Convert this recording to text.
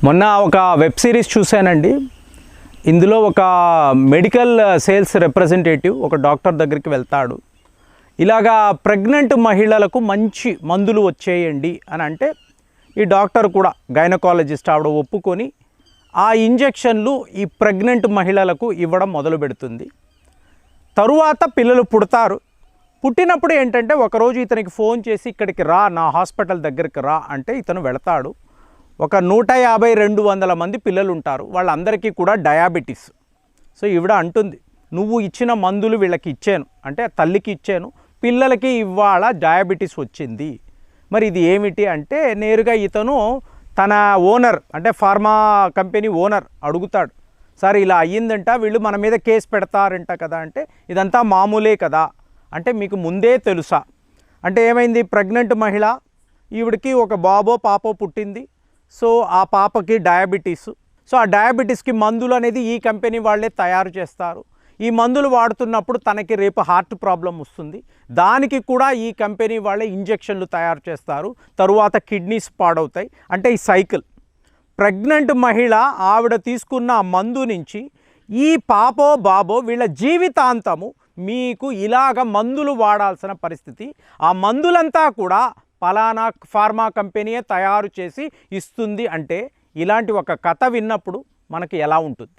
మొన్న ఒక web series చూశానండి. ఇందులో ఒక మెడికల్ సేల్స్ రిప్రజెంటేటివ్ ఒక డాక్టర్ దగ్గరికి వెళ్తాడు. ఇలాగా ప్రెగ్నెంట్ మహిళలకు మంచి మందులు వచ్చేయండి అని అంటే ఈ డాక్టర్ కూడా గైనకాలజిస్ట్ ఆవిడ ఒప్పుకొని ఆ ఇంజెక్షన్లు ఈ ప్రెగ్నెంట్ మహిళలకు ఇవ్వడం మొదలు పెడుతుంది. తరువాత పిల్లలు పుడతారు. పుట్టినప్పుడు ఏంటంటే ఒకరోజు ఇతనికి ఫోన్ చేసి ఇక్కడికి రా, నా హాస్పిటల్ దగ్గరికి రా అంటే ఇతను వెళతాడు. ఒక 150-200 మంది పిల్లలు ఉంటారు. వాళ్ళందరికీ కూడా డయాబెటీస్. సో ఈవిడ అంటుంది, నువ్వు ఇచ్చిన మందులు వీళ్ళకి ఇచ్చాను అంటే తల్లికి ఇచ్చాను, పిల్లలకి ఇవాళ డయాబెటీస్ వచ్చింది. మరి ఇది ఏమిటి అంటే నేరుగా ఇతను తన ఓనర్ అంటే ఫార్మా కంపెనీ ఓనర్ అడుగుతాడు, సార్ ఇలా అయ్యిందంట, వీళ్ళు మన మీద కేసు పెడతారంట కదా అంటే ఇదంతా మామూలే కదా అంటే మీకు ముందే తెలుసా అంటే ఏమైంది, ప్రెగ్నెంట్ మహిళ, ఈవిడికి ఒక బాబో పాపో పుట్టింది. సో ఆ పాపకి డయాబెటీస్. సో ఆ డయాబెటీస్కి మందులు అనేది ఈ కంపెనీ వాళ్ళే తయారు చేస్తారు. ఈ మందులు వాడుతున్నప్పుడు తనకి రేపు హార్ట్ ప్రాబ్లం వస్తుంది, దానికి కూడా ఈ కంపెనీ వాళ్ళే ఇంజెక్షన్లు తయారు చేస్తారు, తరువాత కిడ్నీస్ పాడవుతాయి. అంటే ఈ సైకిల్. ప్రెగ్నెంట్ మహిళ ఆవిడ తీసుకున్న మందు నుంచి ఈ పాపో బాబో వీళ్ళ జీవితాంతము మీకు ఇలాగ మందులు వాడాల్సిన పరిస్థితి, ఆ మందులంతా కూడా పలానా ఫార్మా కంపెనీయే తయారు చేసి ఇస్తుంది అంటే ఇలాంటి ఒక కథ విన్నప్పుడు మనకి ఎలా ఉంటుంది?